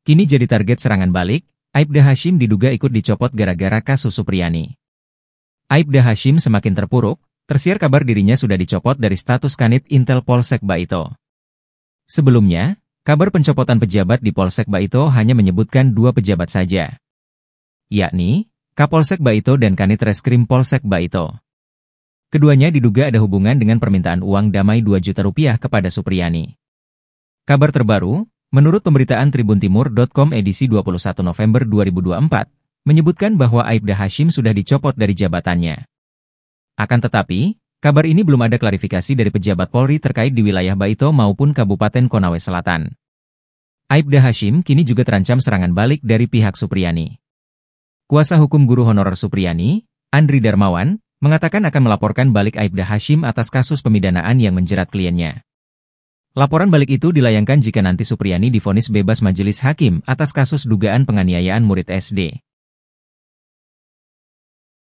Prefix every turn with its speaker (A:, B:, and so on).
A: kini jadi target serangan balik. Aibda Hashim diduga ikut dicopot gara-gara kasus Supriyani. Aibda Hashim semakin terpuruk, tersiar kabar dirinya sudah dicopot dari status Kanit Intel Polsek Baito. Sebelumnya, kabar pencopotan pejabat di Polsek Baito hanya menyebutkan 2 pejabat saja, yakni Kapolsek Baito dan Kanit Reskrim Polsek Baito. Keduanya diduga ada hubungan dengan permintaan uang damai 2 juta rupiah kepada Supriyani. Kabar terbaru, menurut pemberitaan tribuntimur.com edisi 21 November 2024, menyebutkan bahwa Aibda Hashim sudah dicopot dari jabatannya. Akan tetapi, kabar ini belum ada klarifikasi dari pejabat Polri terkait di wilayah Baito maupun Kabupaten Konawe Selatan. Aibda Hashim kini juga terancam serangan balik dari pihak Supriyani. Kuasa hukum guru honorer Supriyani, Andri Darmawan, mengatakan akan melaporkan balik Aibda Hashim atas kasus pemidanaan yang menjerat kliennya. Laporan balik itu dilayangkan jika nanti Supriyani divonis bebas majelis hakim atas kasus dugaan penganiayaan murid SD.